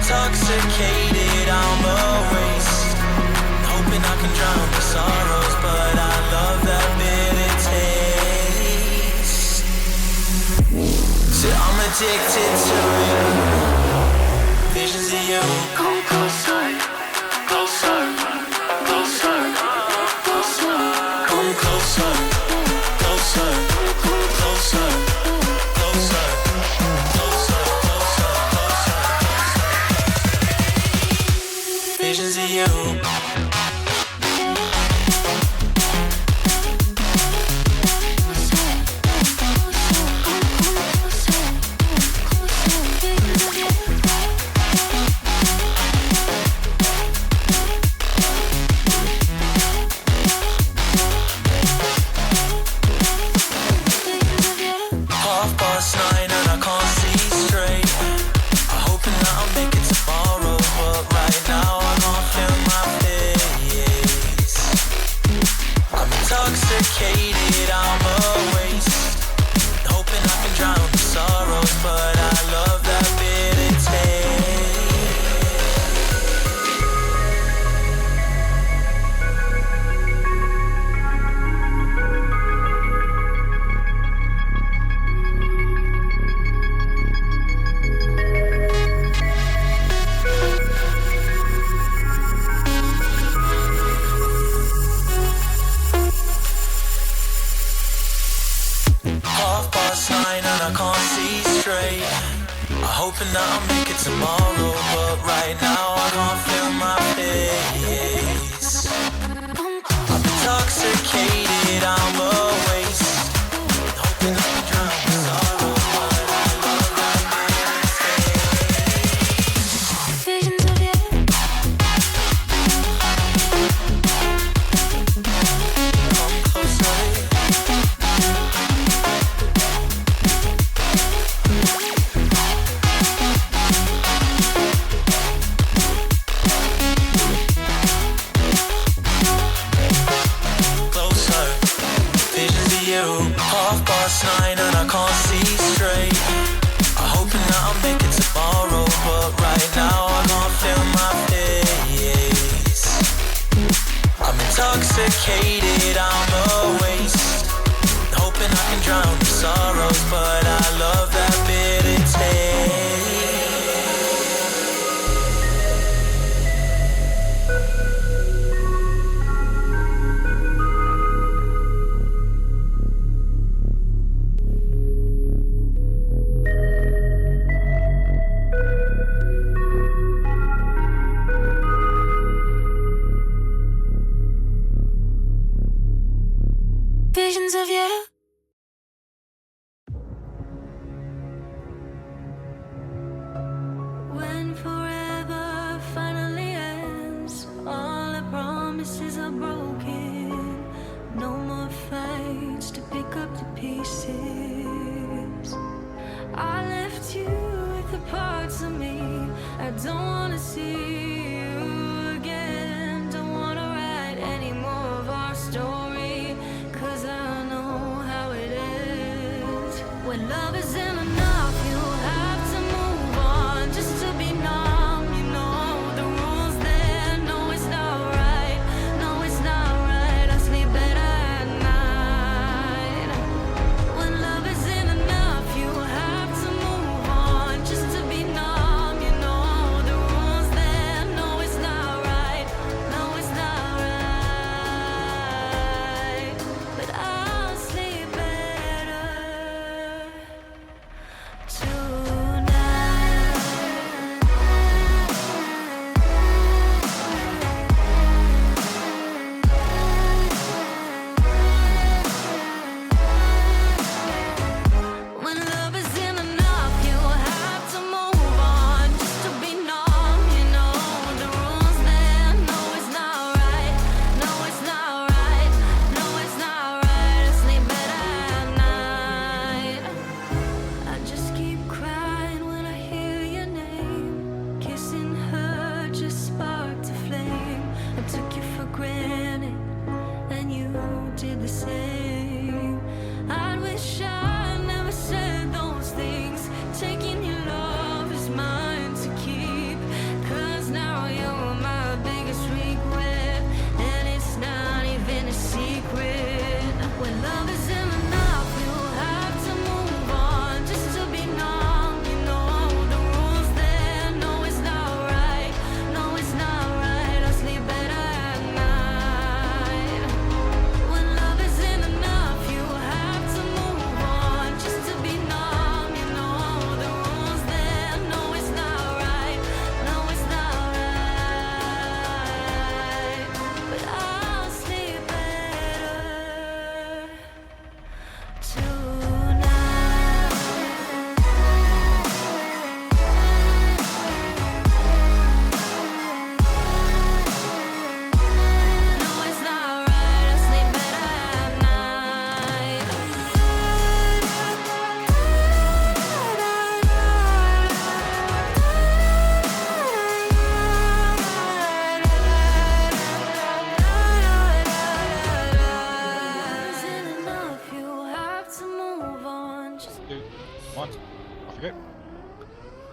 intoxicated, I'm a waste. Hoping I can drown the sorrows, but I love that bitter taste. So I'm addicted to you. Visions of you. Come closer, closer, closer, closer. Come closer, closer, closer, closer. Visions of you. Intoxicated, I'm a waste. Hoping I can drown the sorrows, but I love that bitter hoping that I'll make it tomorrow, but right now I can't feel my face. I'm intoxicated, I'm a waste. Hoping I can drown the sorrow, but I love that bitter taste. Visions of you. Come closer. Nine and I can't see straight. I'm hoping that I'll make it tomorrow, but right now I can't feel my face. I'm intoxicated, I'm a waste. Hoping I can drown the sorrows, but I love that bitter taste. Visions of you. When forever finally ends, all the promises are broken. No more fights to pick up the pieces. I left you with the parts of me I don't wanna see you again. Don't wanna write any more of our story, 'cause I know how it is. When love isn't enough, you have to move on just to be numb. You know the rules there. No, it's not right. No, it's not right. I sleep better at night. When love isn't enough, you have to move on just to be numb. You know the rules there. No, it's not right. No, it's not right. But I'll sleep better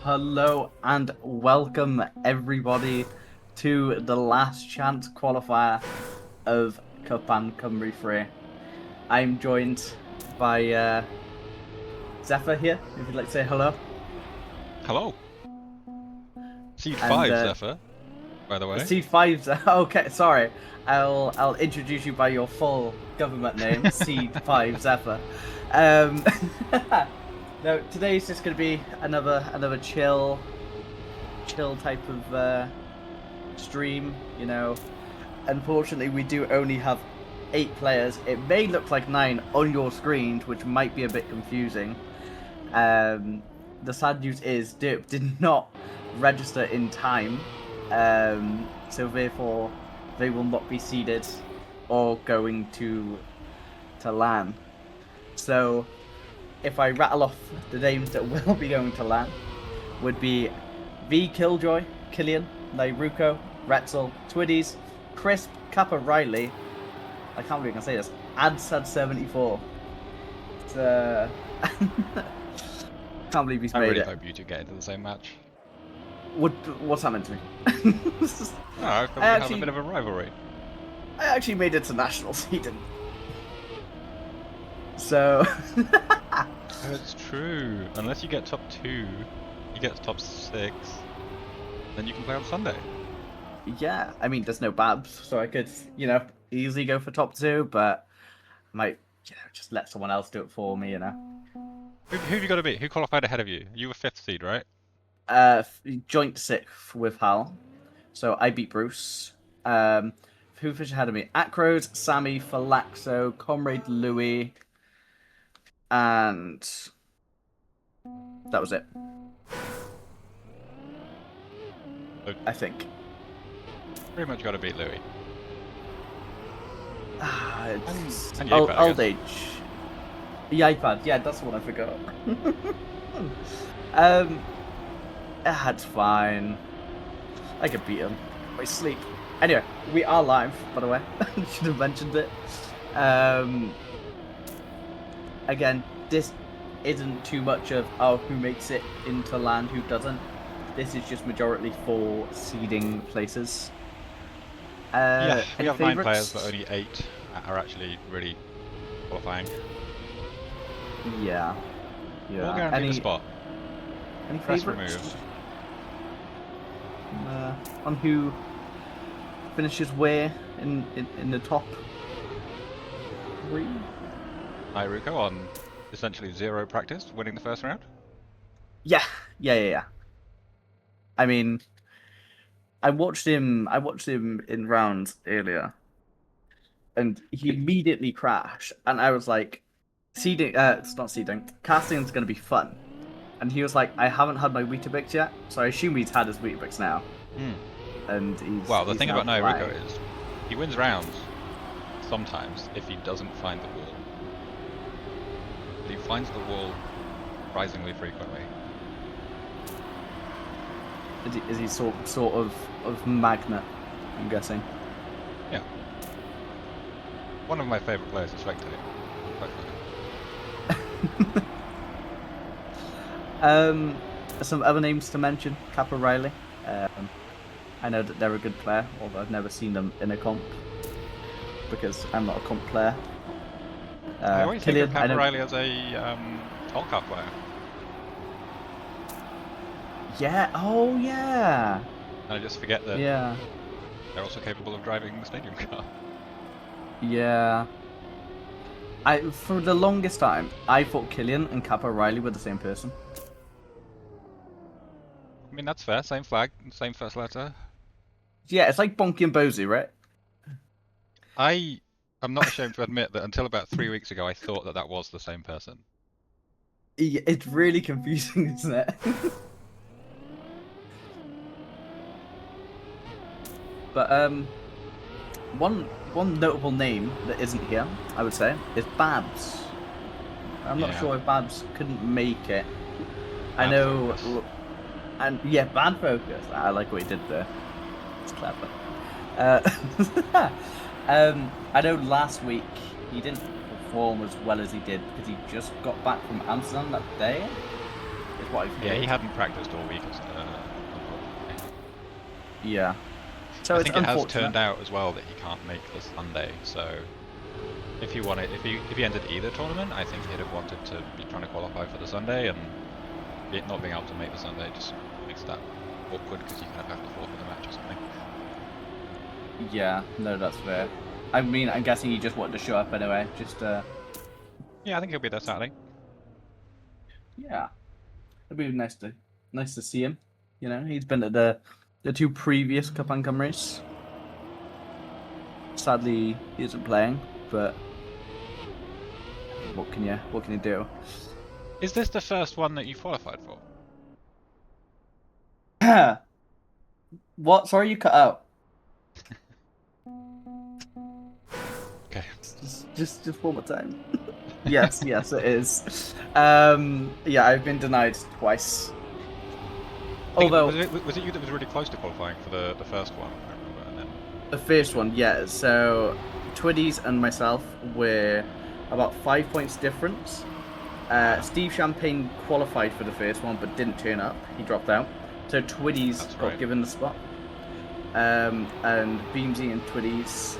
Hello and welcome everybody to the last chance qualifier of Cwpan Cymru 3. I'm joined by Zephyr here, if you'd like to say hello. Hello. Seed And 5, Zephyr, by the way. Seed 5's okay, sorry. I'll introduce you by your full government name, Seed 5 Zephyr. No, today's just gonna be another chill type of stream, you know. Unfortunately, we do only have 8 players. It may look like 9 on your screen, which might be a bit confusing. The sad news is Derp did not register in time, so therefore they will not be seeded or going to LAN. So if I rattle off the names that will be going to LAN, would be V Killjoy, Killian, Nairuko, Retzel, Twiddies, Crisp, Kappa Riley. I can't believe I can say this. Adsad74. It's can't believe he's I made really it. hope you two get into the same match. What's that meant to me? No, I thought we have a bit of a rivalry. I actually made it to nationals. He didn't. So. That's true. Unless you get top 2, you get top 6, then you can play on Sunday. Yeah, I mean, there's no Babs, so I could, easily go for top 2, but I might, just let someone else do it for me, Who have you got to beat? Who qualified ahead of you? You were 5th seed, right? Joint 6th with Hal, so I beat Bruce. Who finished ahead of me? Acros, Sammy, Falaxo, Comrade Louis, and that was it. I think. Pretty much got to beat Louis. It's and Yapad, old age. Yapad, yeah, that's the one I forgot. That's fine. I could beat him. I sleep. Anyway, we are live, by the way. Should have mentioned it. Again, this isn't too much of who makes it into LAN, who doesn't. This is just majority for seeding places. Yeah, we have favorites? 9 players, but only 8 are actually really qualifying. Yeah. We'll guarantee the spot. Any Press favorites? remove. On who finishes where in the top 3? Nairuko on essentially 0 practice, winning the first round. Yeah. I mean, I watched him in rounds earlier, and he immediately crashed, and I was like, seeding, it's not seeding, casting is going to be fun. And he was like, I haven't had my Weetabix yet, so I assume he's had his Weetabix now. And he's Well, the thing about Nairuko flying. is, he wins rounds sometimes if he doesn't find the wall. But he finds the wall surprisingly frequently. Is he sort of magnet, I'm guessing? Yeah. One of my favourite players is Spectate. Some other names to mention: Kappa Riley. I know that they're a good player, although I've never seen them in a comp because I'm not a comp player. I always think of Killian, Kappa Riley as a Tolkien player. Yeah. Oh, yeah. And I just forget that Yeah. they're also capable of driving the stadium car. Yeah. For the longest time, I thought Killian and Kappa Riley were the same person. I mean, that's fair. Same flag, same first letter. Yeah, it's like Bonky and Bozy, right? I am not ashamed to admit that until about 3 weeks ago, I thought that was the same person. Yeah, it's really confusing, isn't it? But one notable name that isn't here, I would say, is Babs. I'm not sure if Babs couldn't make it. I know, and yeah, bad focus. I like what he did there. It's clever. I know last week he didn't perform as well as he did because he just got back from Amsterdam that day. is what I've Yeah, heard. he hadn't practiced all week. Unfortunately. Yeah. So I it's think it has unfortunate. turned out as well that he can't make the Sunday. So if he entered either tournament, I think he'd have wanted to be trying to qualify for the Sunday, and not being able to make the Sunday just makes that awkward because you kind of have to forfeit the match or something. Yeah, no, that's fair. I mean, I'm guessing he just wanted to show up anyway. Just Yeah, I think he'll be there Saturday. yeah, it'd be nice to see him. You know, he's been at the two previous Cwpan Cymru's. Sadly, he isn't playing, but what can you do? Is this the first one that you've qualified for? What? Sorry, you cut out. Okay. Just one more time. Yes, yes, it is. Yeah, I've been denied twice. Although was it you that was really close to qualifying for the first one? I remember, and then the first one, yeah. So Twiddies and myself were about 5 points difference. Steve Champagne qualified for the first one, but didn't turn up. He dropped out. So Twiddies got given the spot. And Beamsy and Twiddies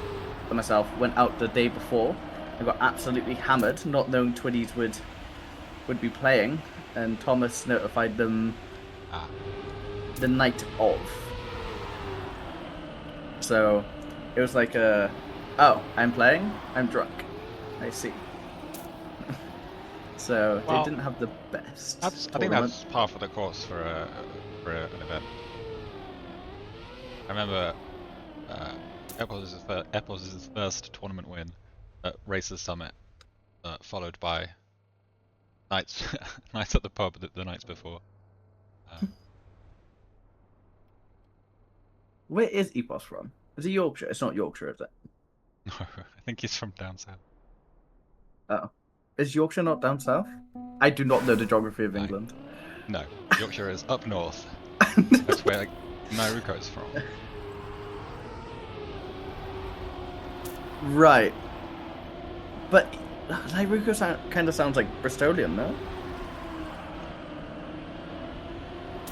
and myself went out the day before and got absolutely hammered, not knowing Twiddies would be playing. And Thomas notified them the night of. So it was like oh, I'm playing, I'm drunk. I see. So they didn't have the best. I think that's par for the course for an event. I remember Epos' first tournament win at Racers Summit, followed by nights nights at the pub the nights before. Where is Epos from? Is it Yorkshire? It's not Yorkshire, is it? No, I think he's from down south. Oh. Is Yorkshire not down south? I do not know the geography of England. No, Yorkshire is up north. That's where Nairuko is from. Right. But Nairuko kind of sounds like Bristolian, no?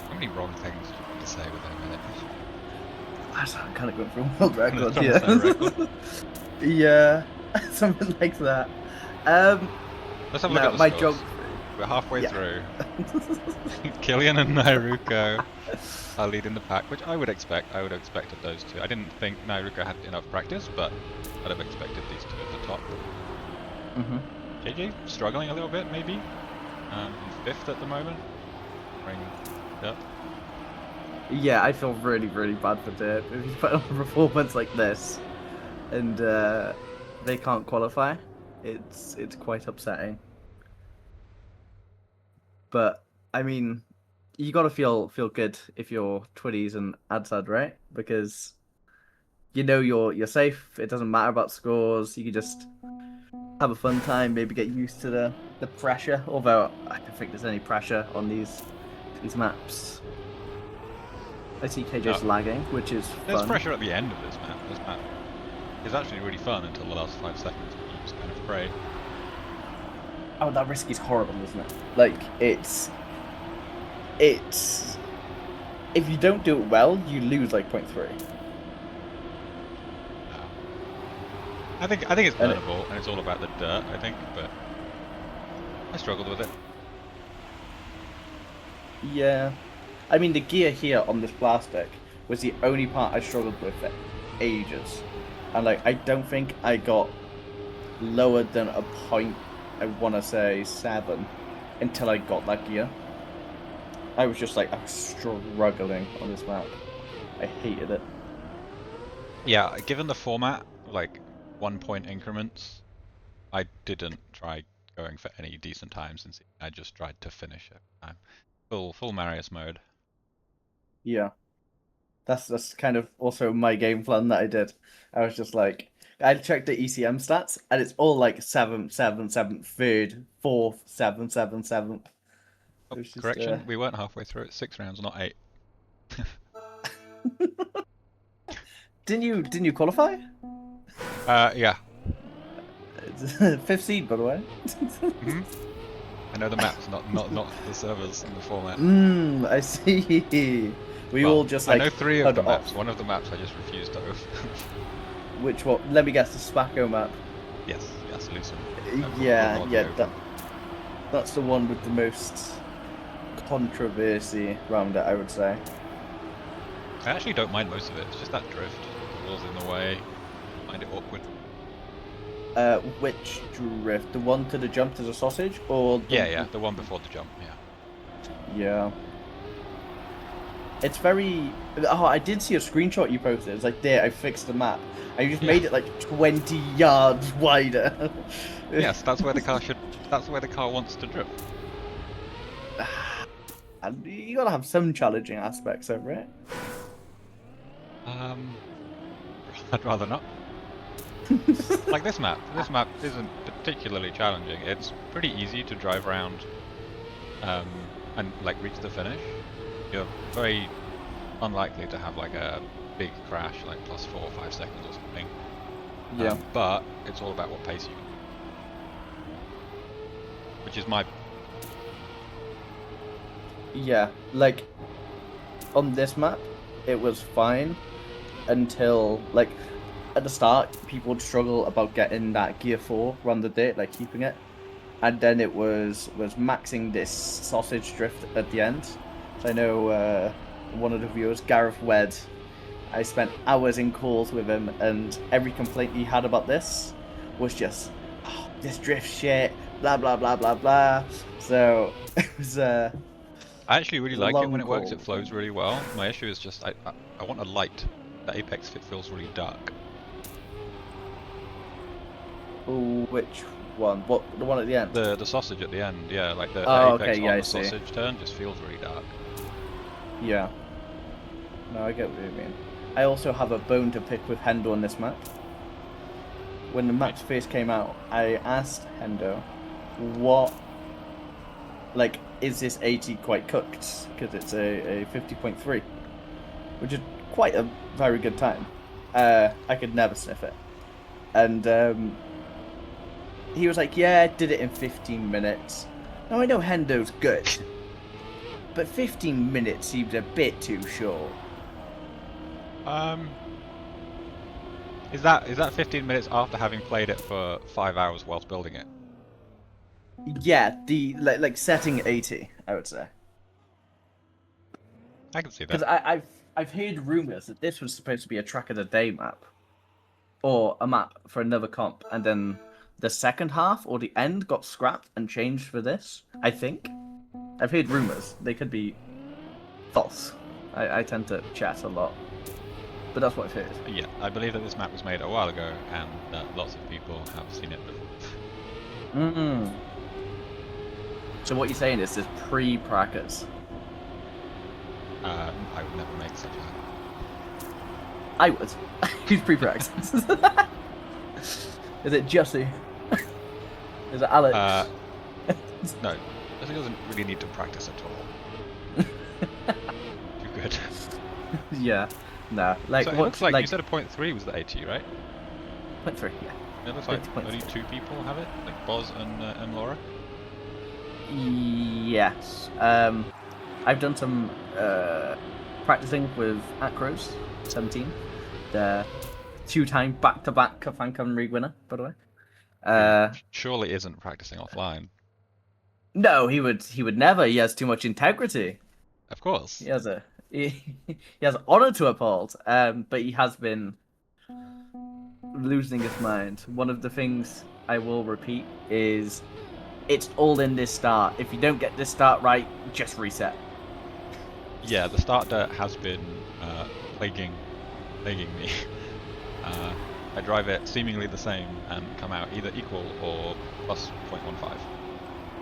How many wrong things to say within a minute? I'm kind of going for a world record, yeah. Yeah, something like that. Let's have a look at the my scores. We're halfway through. Killian and Nairuko are leading the pack, which I would expect. I would have expected those two. I didn't think Nairuko had enough practice, but I'd have expected these two at the top. JJ struggling a little bit, maybe. Fifth at the moment. Yep. Yeah, I feel really, really bad for Derp. If he's put on a performance like this, and they can't qualify, it's quite upsetting. But I mean, you gotta feel good if you're Twitties and Adsad, right? Because you know you're safe. It doesn't matter about scores. You can just have a fun time, maybe get used to the pressure. Although I don't think there's any pressure on these maps. I see KJ's lagging, which is fun. There's pressure at the end of this map. This map is actually really fun until the last 5 seconds. You just kind of pray. Oh, that risk is horrible, isn't it? Like, it's... If you don't do it well, you lose, like, 0.3. I think it's learnable, and it's all about the dirt, I think, but I struggled with it. Yeah. I mean, the gear here on this plastic was the only part I struggled with for ages. And, like, I don't think I got lower than a point, I want to say 7, until I got that gear. I was just, like, I'm struggling on this map. I hated it. Yeah, given the format, like 1 point increments, I didn't try going for any decent times, and I just tried to finish it. Full Marius mode. Yeah. That's kind of also my game plan that I did. I was just like, I checked the ECM stats, and it's all like 7th, 7th, 7th, 3rd, 4th, 7th, 7th, 7th. Oh, correction, we weren't halfway through it. 6 rounds, not 8. Didn't you qualify? Yeah. 5th seed, by the way. Mm-hmm. know the maps, not the servers and the format. I see. We Well, all just I like know 3 of head the maps. off. One of the maps I just refused to open. Which one? Let me guess, the Spaco map. Yes, Lucen. Yeah, Will not be yeah, open. that's the one with the most controversy around it, I would say. I actually don't mind most of it. It's just that drift. The wall's in the way. I find it awkward. Which drift? The one to the jump to the sausage, or the... Yeah, the one before the jump. Yeah. Yeah. It's very... Oh, I did see a screenshot you posted. It's like, there, I fixed the map. And you just made it like 20 yards wider. Yes, that's where the car should. That's where the car wants to drift. And you gotta have some challenging aspects over it. I'd rather not. Like this map. This map isn't particularly challenging. It's pretty easy to drive around, and like reach the finish. You're very unlikely to have like a big crash, like plus 4 or 5 seconds or something. Yeah. But it's all about what pace you can. Which is my... Yeah, like, on this map, it was fine until, like, at the start, people would struggle about getting that gear 4 around the dirt, like, keeping it. And then it was maxing this sausage drift at the end. So I know one of the viewers, Gareth Wed, I spent hours in calls with him, and every complaint he had about this was just, oh, this drift shit, blah, blah, blah, blah, blah. So, it was... I actually really like it when it works. It call. flows really well. My issue is just I want a light. The apex fit feels really dark. Ooh, which one? What, the one at the end? The sausage at the end, yeah, like the Oh, apex okay, yeah, on I the see. sausage turn just feels really dark. Yeah. No, I get what you mean. I also have a bone to pick with Hendo on this map. When the maps first came out, I asked Hendo, what, like, is this 80 quite cooked? Because it's a 50.3, which is quite a very good time. I could never sniff it. And he was like, yeah, I did it in 15 minutes. Now, I know Hendo's good, but 15 minutes seems a bit too short. Is that 15 minutes after having played it for 5 hours whilst building it? Yeah, the like setting 80, I would say. I can see Because that. I've heard rumors that this was supposed to be a track of the day map, or a map for another comp, and then the second half or the end got scrapped and changed for this. I think. I've heard rumors. They could be false. I tend to chat a lot, but that's what I've heard. Yeah, I believe that this map was made a while ago, and that lots of people have seen it before. So what you're saying is this pre-practice. I would never make such a... I would. Who's pre-practice? Is it Jussie? Is it Alex? No, Jussie doesn't really need to practice at all. Too good. Yeah. No. Like, so it looks like you said a 0.3 was the AT, right? 0.3, yeah. It looks like 0.3. only 2 people have it, like Boz and Laura. Yes. I've done some practicing with Acros 17, the 2-time back-to-back Cwpan Cymru winner, by the way. Surely isn't practicing offline. No, he would never. He has too much integrity. Of course. He has honor to uphold. But he has been losing his mind. One of the things I will repeat is, it's all in this start. If you don't get this start right, just reset. Yeah, the start dirt has been plaguing me. I drive it seemingly the same and come out either equal or plus 0.15.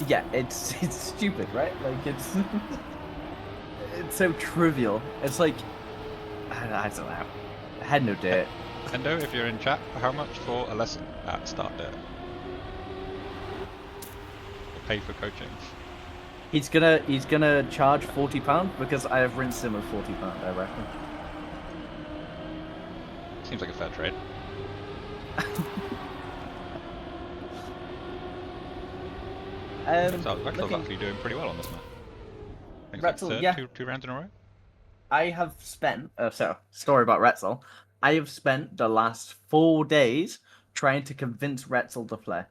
Yeah, it's stupid, right? Like, it's so trivial. It's like, I don't know. I had no dirt. Hendo, if you're in chat, how much for a lesson at start dirt? Or pay for coaching? He's gonna charge £40 because I have rinsed him of £40, I reckon. Seems like a fair trade. Retzel's looking, actually doing pretty well on this map. I think it's Retzel, like third, yeah, two rounds in a row. I have spent. Story about Retzel. I have spent the last 4 days trying to convince Retzel to play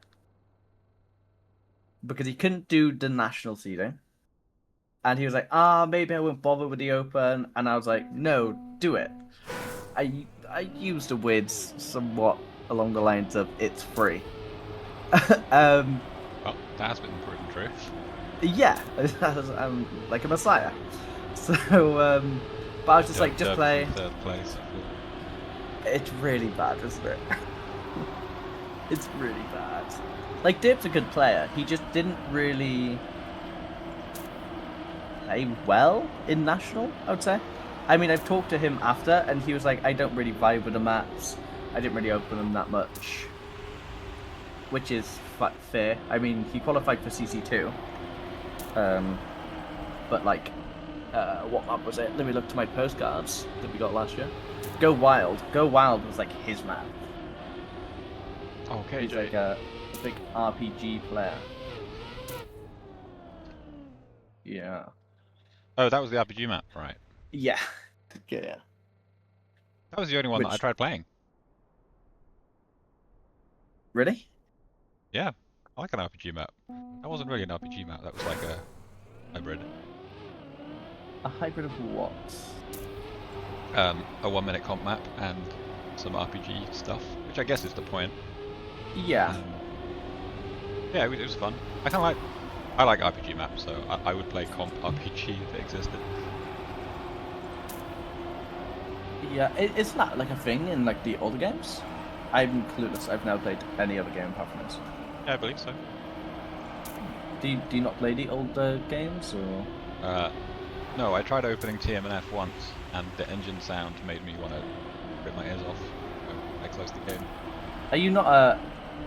because he couldn't do the national seeding, and he was like, maybe I won't bother with the open, and I was like, no, do it. I used the words somewhat along the lines of it's free. um, Well, that has been proven true. yeah, I'm like a messiah. So, but I was just like, just Derby play. from third place. It's really bad, isn't it? It's really bad. Like, Dip's a good player. He just didn't really play well in National, I would say. I mean, I've talked to him after, and he was like, I don't really vibe with the maps. I didn't really open them that much. Which is fair. I mean, he qualified for CC2. But, like, what map was it? Let me look to my postcards that we got last year. Go Wild. Go Wild was, like, his map. Okay, He's like a big RPG player. Yeah. Oh, that was the RPG map, right? Yeah. Yeah. That was the only one that I Which, tried playing. really? Yeah, I like an RPG map. That wasn't really an RPG map, that was like a hybrid. A hybrid of what? A 1 minute comp map and some RPG stuff, which I guess is the point. Yeah. Yeah, it was fun. I like RPG maps, so I would play comp RPG if it existed. Yeah, it's not like a thing in like the older games. I'm clueless. I've never played any other game apart from this. Yeah, I believe so. Do you not play the older games or? No, I tried opening TMNF once, and the engine sound made me want to rip my ears off. So I closed the game. Are you not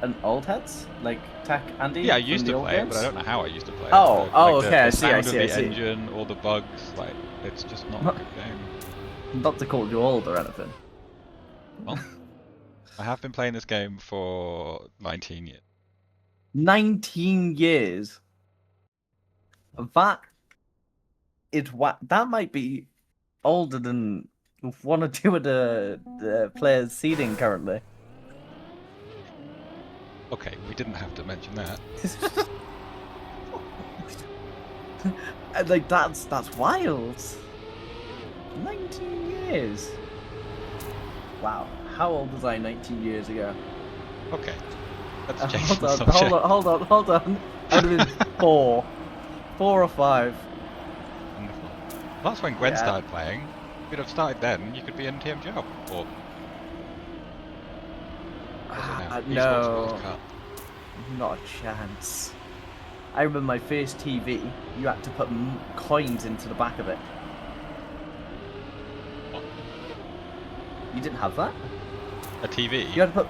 an old heads like Tech Andy? Yeah, I from used the to old play it, games? but I don't know how I used to play it. Oh, Like, okay, the I see, I sound see, of I the see. engine, all the bugs, like it's just not a good game. Not to call you old or anything. Well, I have been playing this game for 19 years. 19 years. That is what that might be older than one or two of the players seeding currently. Okay, we didn't have to mention that. And like that's wild. 19 years. Wow. How old was I 19 years ago? Okay, let's change the Hold subject. on. I would have been 4 or 5. Wonderful. That's when Gwen Yeah. started playing. If you'd have started then, you could be in TMG or what's it now? Esports No, World Cup. not a chance. I remember my first TV. You had to put coins into the back of it. What? You didn't have that? A TV? You had to put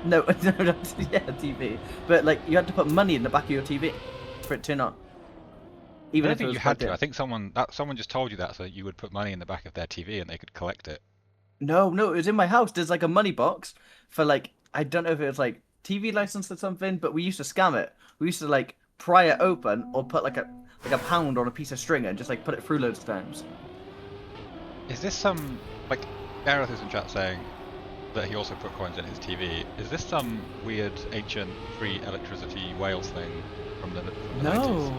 no, TV. But like you had to put money in the back of your TV for it to turn on. I Even don't if it think was you had plugged to. in. I think someone just told you that so that you would put money in the back of their TV and they could collect it. No, it was in my house. There's like a money box for like I don't know if it was like TV license or something, but we used to scam it. We used to like pry it open or put like a pound on a piece of string and just like put it through loads of times. Is this some like Gareth is in chat saying that he also put coins in his TV? Is this some weird ancient free electricity Wales thing from the 90s? No,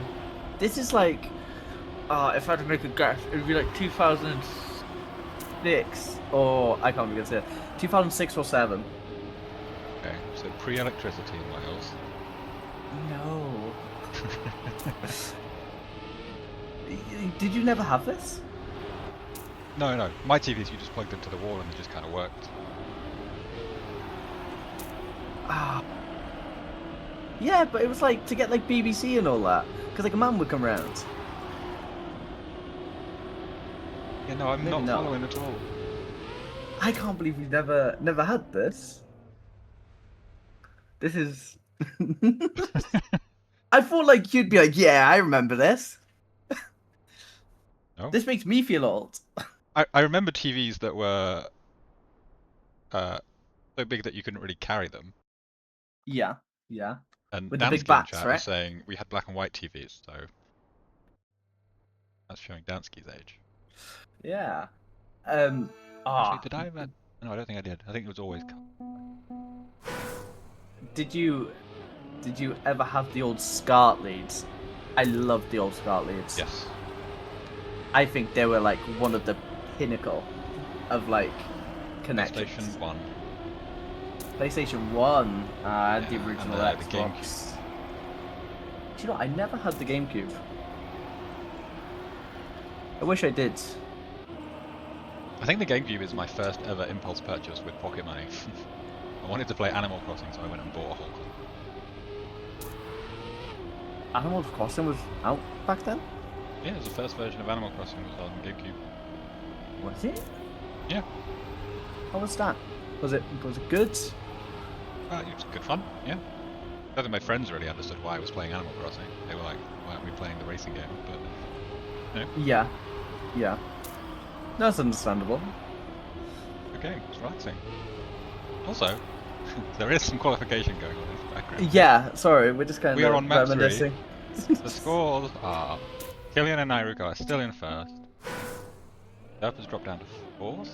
this is like, if I had to make a guess, it would be like 2006 or I can't even say it. 2006 or 7. Okay, so pre-electricity in Wales. No. Did you never have this? No. My TVs you just plugged into the wall and it just kind of worked. Yeah, but it was like to get like BBC and all that, because like a man would come round. Yeah, no, I'm Maybe not not. following at all. I can't believe we've never had this. This is. I thought like you'd be like, yeah, I remember this. No? This makes me feel old. I remember TVs that were so big that you couldn't really carry them. Yeah. And With the big Dansky in bats, chat right? is saying we had black and white TVs, so that's showing Dansky's age. Yeah. Actually, did I ever? No, I don't think I did. I think it was always. Did you ever have the old SCART leads? I loved the old SCART leads. Yes. I think they were like one of the pinnacle of like connections. PlayStation 1. PlayStation 1, the Yeah, original and the Xbox. Do you know, I never had the GameCube. I wish I did. I think the GameCube is my first ever impulse purchase with pocket money. I wanted to play Animal Crossing, so I went and bought a whole console. Animal Crossing was out back then? Yeah, it was the first version of Animal Crossing was on GameCube. Was it? Yeah. How was that? Was it good? It was good fun, yeah. I don't think my friends really understood why I was playing Animal Crossing. They were like, why aren't we playing the racing game? But, you know, Yeah. Yeah. That's understandable. good game, it's relaxing. Also, there is some qualification going on in the background. Yeah, sorry, we're just kind We are of on map 3. reminiscing. The scores are Killian and Nairuka are still in first. Derp has dropped down to 4th.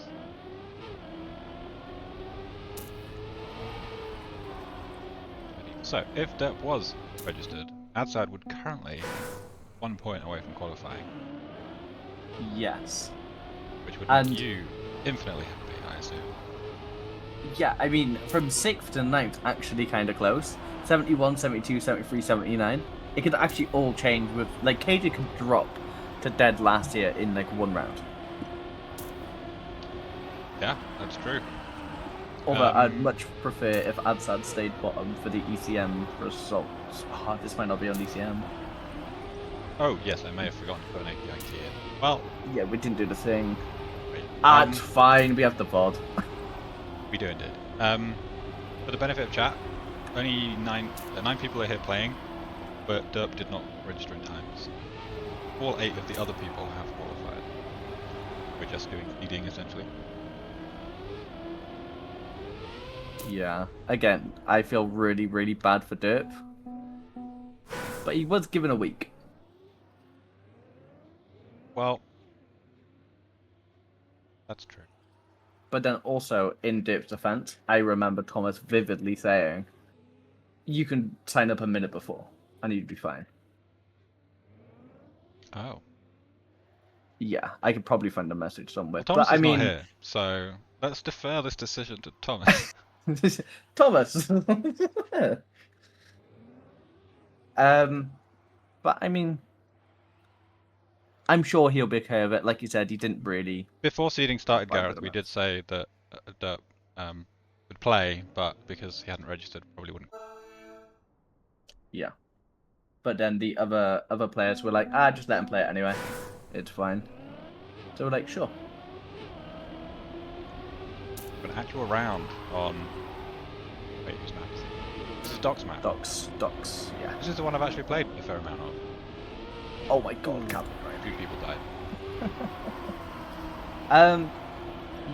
So, if Derp was registered, Adsad would currently 1 point away from qualifying, Yes. which would And- make you infinitely happy, I assume. Yeah, I mean, from 6th to 9th, actually kind of close. 71, 72, 73, 79. It could actually all change with, like, KJ could drop to dead last year in, like, one round. Yeah, that's true. Although I'd much prefer if Adsad stayed bottom for the ECM results. Oh, this might not be on ECM. Oh, yes, I may have forgotten to put an API key in. Well, Yeah, we didn't do the thing. wait, It's fine, we have the pod. we do indeed. For the benefit of chat, only 9 people are here playing, but Derp did not register in time. So all 8 of the other people have qualified. We're just doing feeding essentially. Yeah. Again, I feel really, really bad for Derp. But he was given a week. Well, that's true. But then also, in Derp's defense, I remember Thomas vividly saying, you can sign up a minute before, and you'd be fine. Oh. Yeah, I could probably find a message somewhere. Well, Thomas but I is mean, not here, so let's defer this decision to Thomas. Thomas. But I mean, I'm sure he'll be okay with it. Like you said, he didn't really. Before seeding started, Fine Gareth, with we the did say that Derp would play, but because he hadn't registered, probably wouldn't. Yeah. But then the other players were like, just let him play it anyway. It's fine. So we're like, sure. An actual round on. Wait, whose map is it? This is Doc's map. Docs, yeah. This is the one I've actually played a fair amount of. Oh my god, Captain A few people died. Ryan.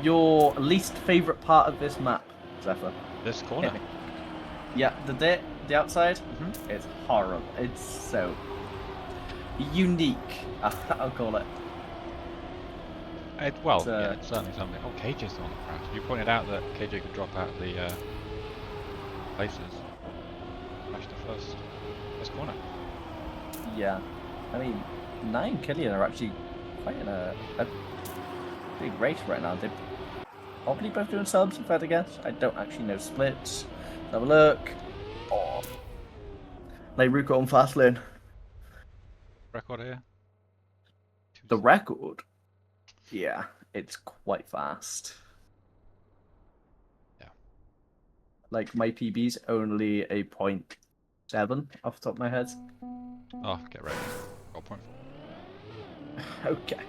Your least favourite part of this map, Zephyr? This corner. Hit me. Yeah, the outside? Mhm. It's horrible. It's so unique, I'll call it. Well, It's, yeah, it's certainly something. Oh, KJ's on the crash. You pointed out that KJ could drop out the places. Crash the first corner. Yeah. I mean, 9 and Killian are actually quite in a big race right now. They're probably both doing subs, if I had to guess. I don't actually know splits. Let's have a look. Oh. Like Ruko on fast lane. Record here. The record? Yeah, it's quite fast. Yeah. Like, my PB's only a 0.7 off the top of my head. Oh, get ready. Got a point. Okay.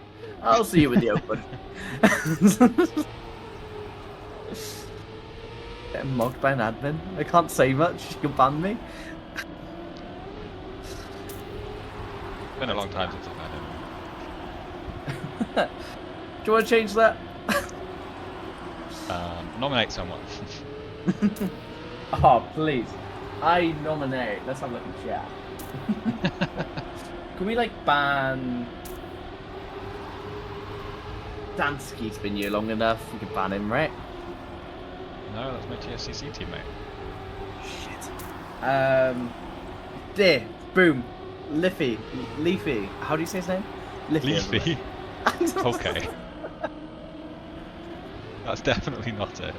I'll see you in the open. Getting mocked by an admin. I can't say much. You can ban me. It's been a long time since I've had him. Do you want to change that? Nominate someone. Oh, please. I nominate. Let's have a look in chat. Can we like ban? Dansky's been here long enough. We can ban him, right? No, that's my TSCC teammate. Shit. There. Boom. Leafy. How do you say his name? Leafy. Okay. That's definitely not it.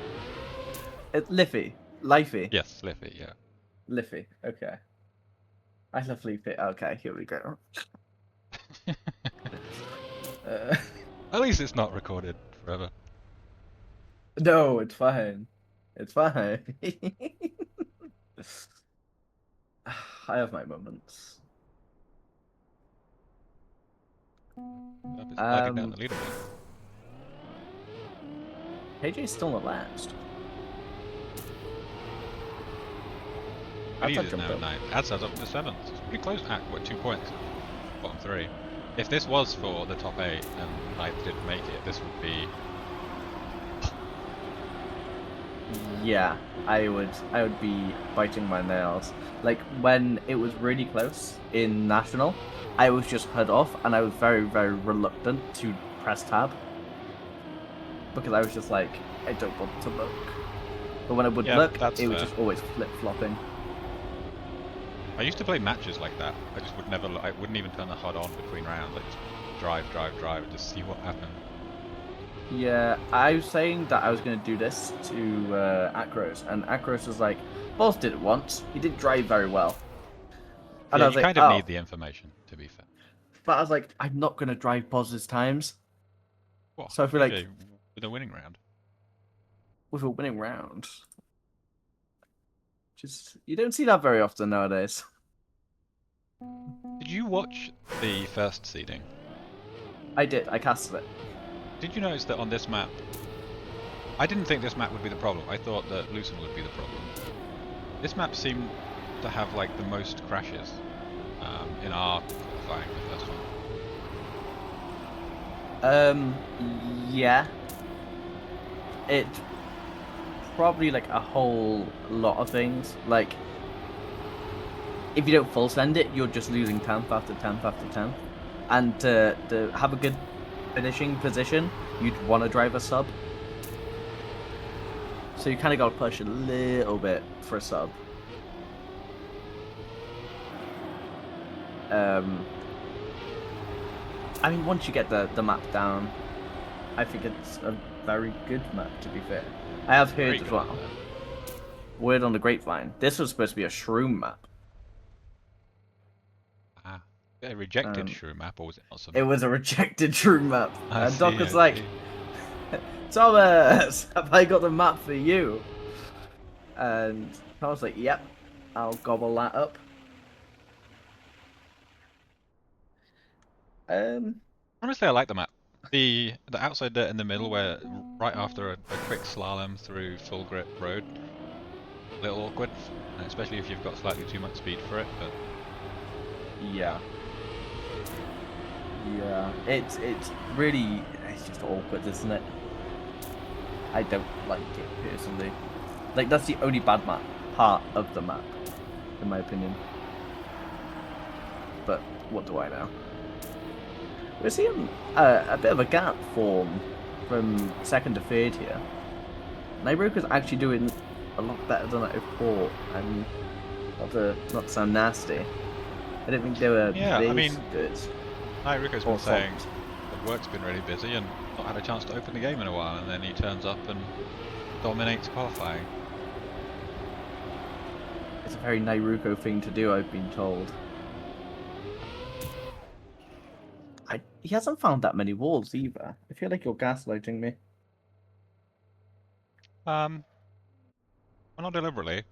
Liffy. Lifey. Yes, Liffy, yeah. Liffy. Okay. I love Leafy. Okay, here we go. At least it's not recorded forever. No, it's fine. It's fine. I have my moments. It's lagging down the leaderboard. KJ's still not last. Lead is now 9. Adsad's up to 7th. It's pretty close at 2 points. Bottom 3. If this was for the top 8 and I didn't make it, this would be... Yeah, I would be biting my nails. Like when it was really close in National, I was just head off and I was very, very reluctant to press tab. Because I was just like, I don't want to look. But when I would look, it was just always flip-flopping. I used to play matches like that. I just would never look, I wouldn't even turn the HUD on between rounds. I just drive and just see what happened. Yeah, I was saying that I was going to do this to Akros, and Akros was like, Boz did it once. He did drive very well. And Yeah, I was you like, kind of need the information, to be fair. But I was like, I'm not going to drive Boz's times. What? So I feel like... With a winning round. With a winning round. Just, you don't see that very often nowadays. Did you watch the first seeding? I did, I casted it. Did you notice that on this map, I didn't think this map would be the problem. I thought that Lucerne would be the problem. This map seemed to have like the most crashes in our qualifying, the first one. Yeah. It probably like a whole lot of things. Like, if you don't full send it, you're just losing 10th after 10th after 10th. And to have a good finishing position, you'd want to drive a sub. So you kind of got to push a little bit for a sub. I mean, once you get the map down, I think it's a very good map, to be fair. I have heard as well. Word on the grapevine. This was supposed to be a shroom map. Ah, a rejected shroom map, or was it not something? It was a rejected shroom map. And Doc was like, Thomas, have I got the map for you? And I was like, yep, I'll gobble that up. Honestly, I like the map. The outside dirt in the middle, where right after a quick slalom through full grip road, a little awkward, especially if you've got slightly too much speed for it. But yeah, it's really, it's just awkward, isn't it? I don't like it personally. Like, that's the only bad part of the map, in my opinion. But what do I know? We're seeing a bit of a gap form from second to third here. Nairobi's actually doing a lot better than I thought, and not to sound nasty, I didn't think they were this good. Nairobi's been saying that work's been really busy and not had a chance to open the game in a while, and then he turns up and dominates qualifying. It's a very Nairuko thing to do, I've been told. He hasn't found that many walls either. I feel like you're gaslighting me. Well, not deliberately.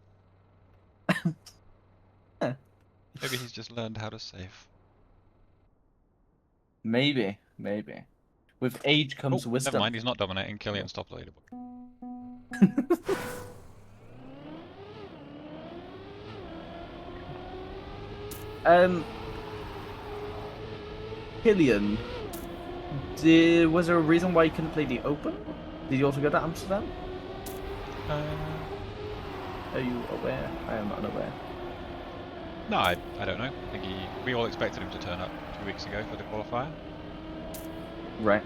Maybe he's just learned how to save. Maybe. With age comes wisdom. Never mind, he's not dominating. Killian, stop the leaderboard. Killian, was there a reason why you couldn't play the Open? Did you also go to Amsterdam? Are you aware? I am unaware. No, I don't know. I think we all expected him to turn up 2 weeks ago for the qualifier. Right.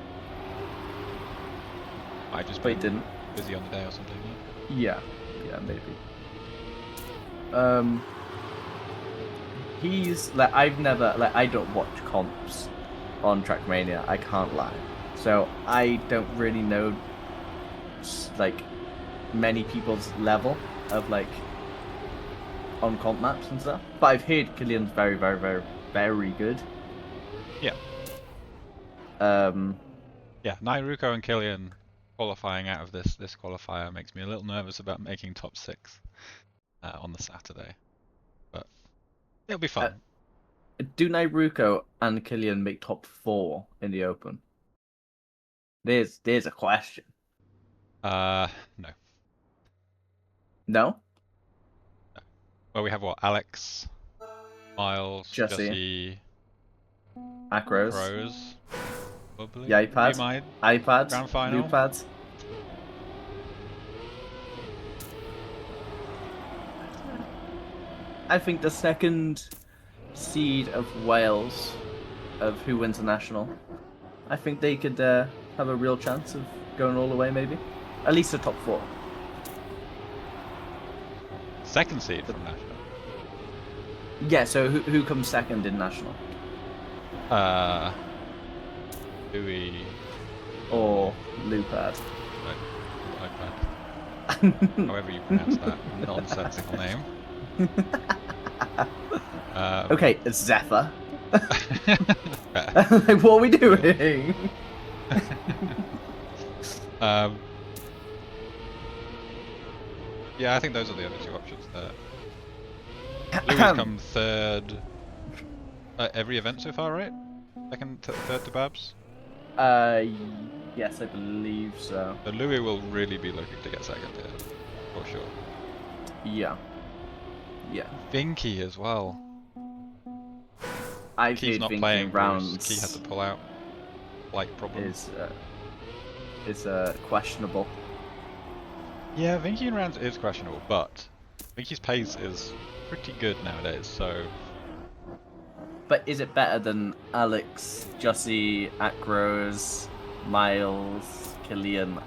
I just But he been didn't. busy on the day or something. Yeah, maybe. He's like I don't watch comps on Trackmania. I can't lie, so I don't really know like many people's level of like on comp maps and stuff. But I've heard Killian's very, very, very, very good. Yeah. Yeah, Nairuko and Killian qualifying out of this qualifier makes me a little nervous about making top 6 on the Saturday, but it'll be fun. Do Nairuko and Killian make top 4 in the Open? There's a question. No. No? Well, we have what? Alex, Miles, Jesse, Acros, Crows, probably. the iPad, my iPad, grand final. Loopad. I think the second seed of Wales, of who wins the national, I think they could have a real chance of going all the way, maybe. At least the top 4. Second seed from national. Yeah, so who comes second in national? Louis Or Loopad. iPad. However you pronounce that nonsensical name. Okay, Zephyr. Like, what are we doing? Yeah, I think those are the other 2 options there. Louis come third at every event so far, right? Second, third to Babs? Yes, I believe so. So Louis will really be looking to get second here, for sure. Yeah. Vinky as well. I've Key's heard not Vinky playing. rounds. Key had to pull out. Like problem. Is questionable. Yeah, Vinky in rounds is questionable, but Vinky's pace is pretty good nowadays, so... But is it better than Alex, Jussie, Acros, Miles, Killian?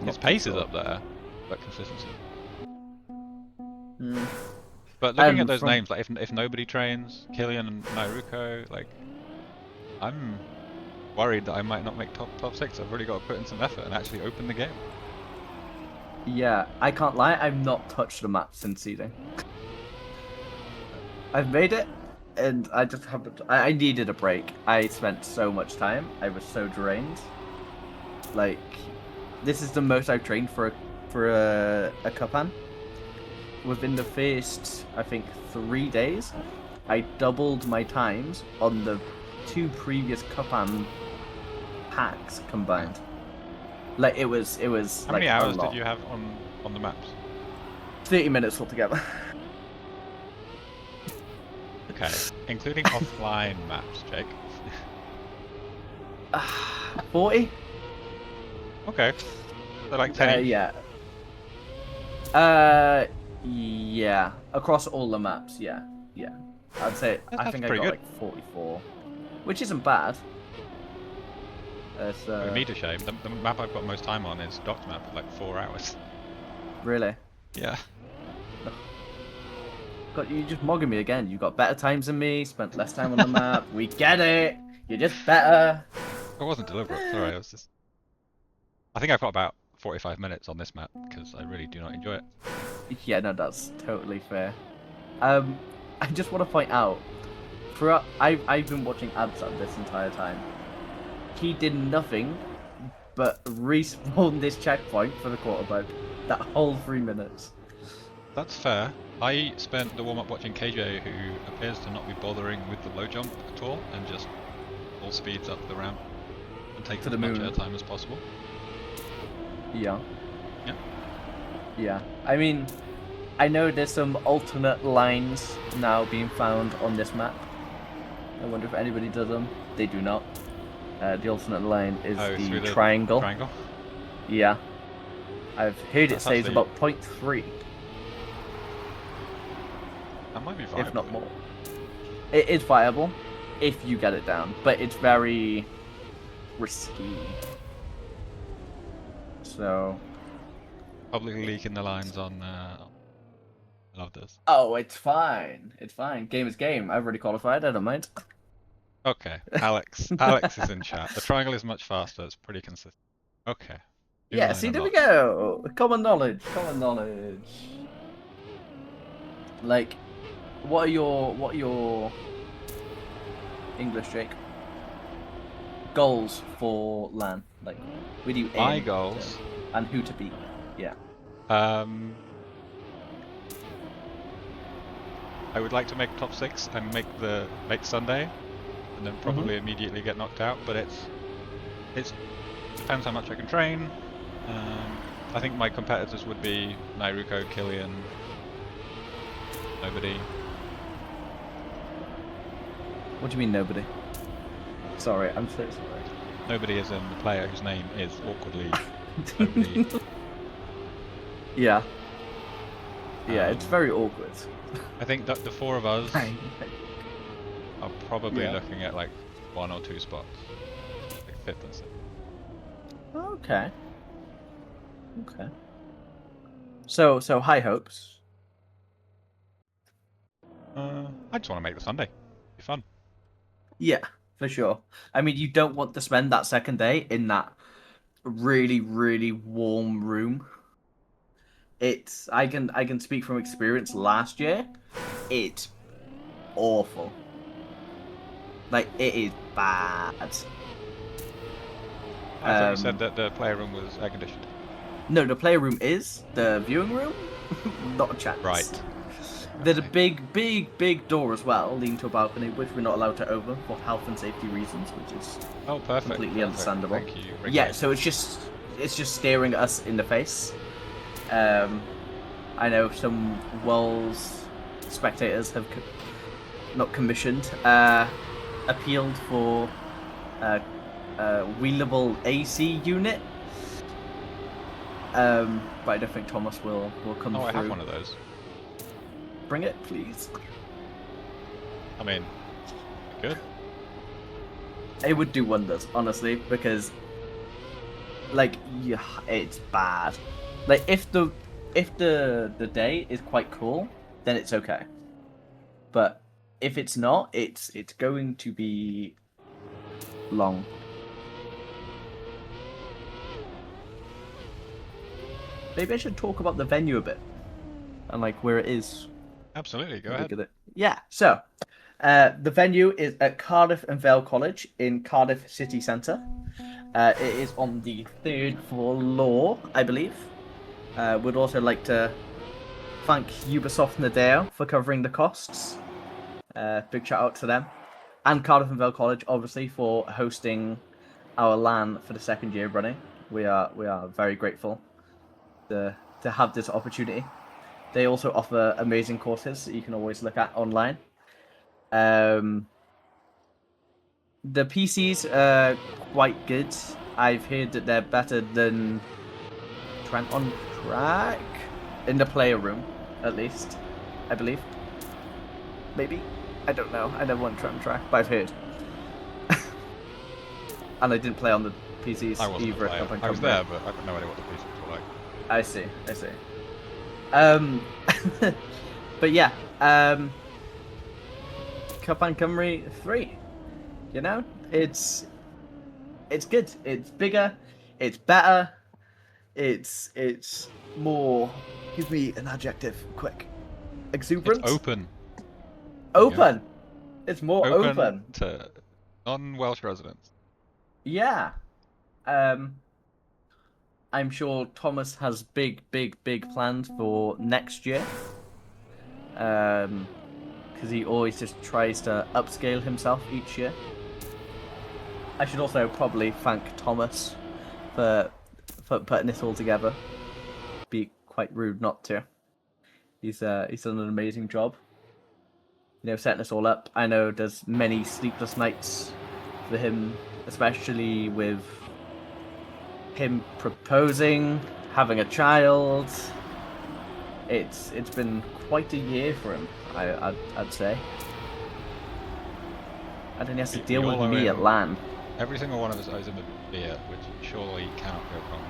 His pace is up there, but consistency. Mm. But looking at those names, like if nobody trains, Killian and Nairuko, like I'm worried that I might not make top 6. I've really got to put in some effort and actually open the game. Yeah, I can't lie, I've not touched the map since seeding. I've made it, and I just haven't. I needed a break. I spent so much time. I was so drained. Like, this is the most I've trained for a Cwpan. Within the first, I think, 3 days, I doubled my times on the 2 previous Cwpan packs combined. Like it was. How many hours did you have on the maps? 30 minutes altogether. Okay, including offline maps, Jake. 40? Okay. They're like 10 each. Yeah. Yeah. Across all the maps, yeah. I'd say I think I got like 44, which isn't bad. Me to shame. The map I've got most time on is Doctor Map at like 4 hours. Really? Yeah. God, you just mogging me again. You got better times than me. Spent less time on the map. We get it. You're just better. It wasn't deliberate. Sorry, I was just. I think I've got about 45 minutes on this map because I really do not enjoy it. Yeah, no, that's totally fair. I just want to point out, I've been watching Absat this entire time. He did nothing but respawn this checkpoint for the quarterback. That whole 3 minutes. That's fair. I spent the warm-up watching KJ, who appears to not be bothering with the low jump at all, and just all speeds up the ramp and takes as much airtime as possible. Yeah. Yeah. Yeah. I mean, I know there's some alternate lines now being found on this map. I wonder if anybody does them. They do not. The alternate line is the triangle. Triangle? Yeah. I've heard it says about 0.3. That might be viable. if not more. It is viable if you get it down, but it's very risky. So. Publicly leaking the lines on. I love this. Oh, it's fine. It's fine. Game is game. I've already qualified. I don't mind. Okay, Alex. Alex is in chat. The triangle is much faster. It's pretty consistent. Okay. New Yeah. line See, there we unlocked. go. Common knowledge. Common knowledge. Like, what are your English, Jake? Goals for LAN? Like, where do you aim? My goals. And who to beat? Yeah. I would like to make top 6 and make Sunday, and then probably immediately get knocked out. But it's depends how much I can train. I think my competitors would be Nairuko, Killian, nobody. What do you mean nobody? Sorry, I'm so sorry. Nobody is in the player whose name is awkwardly nobody. Yeah. Yeah, it's very awkward. I think that the 4 of us are probably looking at like 1 or 2 spots, like 5th and 6th. Okay. Okay. So high hopes. I just want to make the Sunday. Be fun. Yeah, for sure. I mean, you don't want to spend that second day in that really, really warm room. I can speak from experience last year. It's awful. Like, it is bad. I thought you said that the player room was air conditioned. No, the player room is. The viewing room? Not a chance. Right. There's a big door as well, leading to a balcony, which we're not allowed to open for health and safety reasons, which is perfect. completely understandable. Thank you. Yeah, so it's just staring us in the face. I know some Worlds spectators have not commissioned, appealed for a wheelable AC unit. But I don't think Thomas will come through. I have one of those. Bring it, please. I mean, good. It would do wonders, honestly, because, like, yeah, it's bad. Like, if the day is quite cool, then it's okay. But if it's not, it's going to be long. Maybe I should talk about the venue a bit and like where it is. Absolutely, go Look ahead. at it. Yeah, so the venue is at Cardiff and Vale College in Cardiff City Centre. It is on the 3rd floor, I believe. Would also like to thank Ubisoft Nadeo for covering the costs. Big shout out to them. And Cardiff and Vale College, obviously, for hosting our LAN for the 2nd year running. We are very grateful to have this opportunity. They also offer amazing courses that you can always look at online. The PCs are quite good. I've heard that they're better than Trent on Track in the player room, at least, I believe. Maybe, I don't know. I never went Trent on Track, but I've heard. And I didn't play on the PCs I wasn't either. a player. I was there, but I have no idea what the PCs were like. I see. But yeah, Cwpan Cymru 3. You know, it's good. It's bigger. It's better. It's more. Give me an adjective, quick. Exuberant. It's open. Open. It's more open. To non-Welsh residents. Yeah. I'm sure Thomas has big plans for next year. Because he always just tries to upscale himself each year. I should also probably thank Thomas for putting this all together. Be quite rude not to. He's done an amazing job. You know, setting us all up. I know there's many sleepless nights for him, especially with him proposing, having a child, it's been quite a year for him. I'd say. And then he has to We deal with all owe me at him- LAN. Every single one of us owes him a beer, which surely cannot go wrong.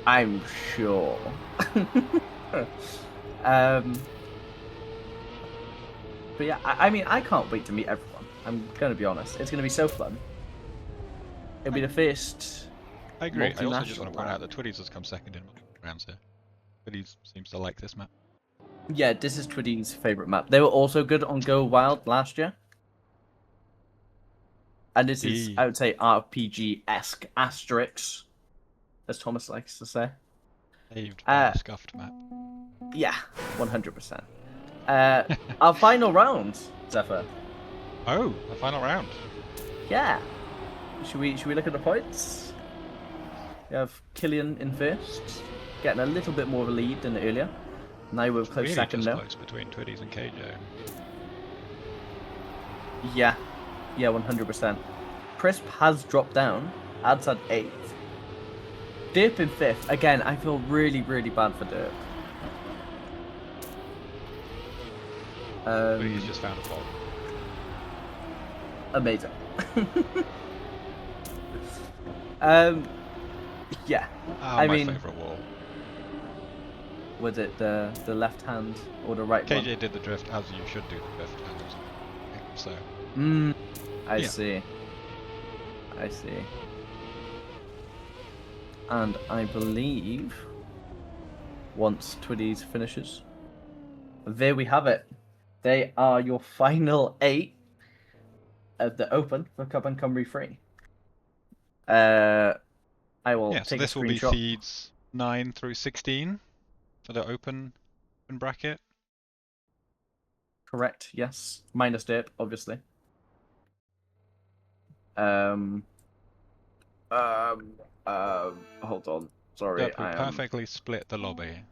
I'm sure. um, but yeah, I mean, I can't wait to meet everyone. I'm gonna be honest. It's gonna be so fun. It'll be the first. I agree. I also just Multinational want to point out LAN. that Twitties has come second in rounds here. Twitties seems to like this map. Yeah, this is Twitty's favorite map. They were also good on Go Wild last year. And this is, I would say, RPG-esque asterisks, as Thomas likes to say. Saved by Uh, a scuffed map. Yeah, 100%. Our final round, Zephyr. Oh, the final round. Yeah. Should we look at the points? We have Killian in first, getting a little bit more of a lead than earlier. Now we're It's close really second just now. close between Twitties and KJ. Yeah, 100%. Crisp has dropped down. Ads had 8th. Derp in 5th. Again, I feel really, really bad for Derp. Twitties just found a fault. Amazing. Yeah. I My mean, favourite wall. was it the left hand or the right one? KJ did the drift as you should do the drift. And it was so I Yeah. see. I see. And I believe once Twitties finishes, there we have it. They are your final 8 of the Open for Cwpan Cymru 3. I will yeah. So take this a will be screenshot. feeds 9 through 16 for the open bracket. Correct, yes. Minus Derp, obviously. Hold on. Sorry, Derp who I am. perfectly split the lobby.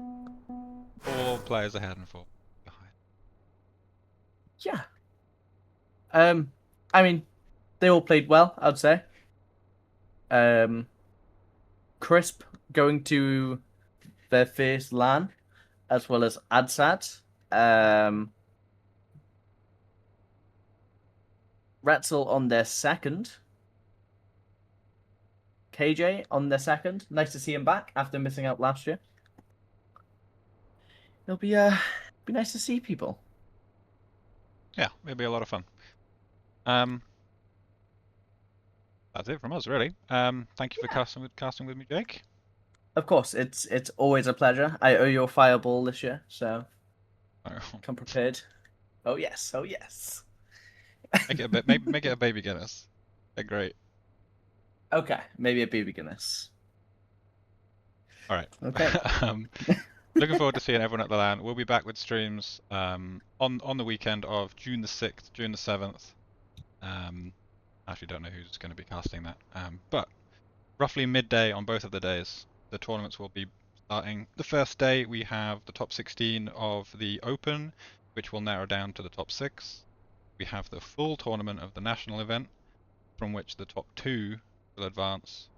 4 players ahead and 4 behind. Yeah. I mean, they all played well, I'd say. Crisp going to their first LAN, as well as Adsat. Retzel on their second. KJ on their second. Nice to see him back after missing out last year. It'll be nice to see people. Yeah, it'll be a lot of fun. That's it from us, really. Thank you for casting with me, Jake. Of course, it's always a pleasure. I owe you a fireball this year, so come prepared. Oh yes, oh yes. Make it a bit. Make it a baby Guinness. They're great. Okay, maybe a baby Guinness. All right. Okay. Looking forward to seeing everyone at the LAN. We'll be back with streams on the weekend of June the 6th, June the 7th. Actually, don't know who's going to be casting that. But roughly midday on both of the days, the tournaments will be starting. The first day we have the top 16 of the Open, which will narrow down to the top 6. We have the full tournament of the national event, from which the top 2 will advance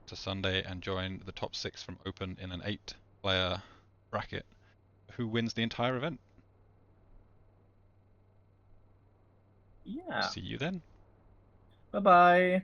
to Sunday and join the top 6 from Open in an 8-player bracket. Who wins the entire event? Yeah. See you then. Bye-bye.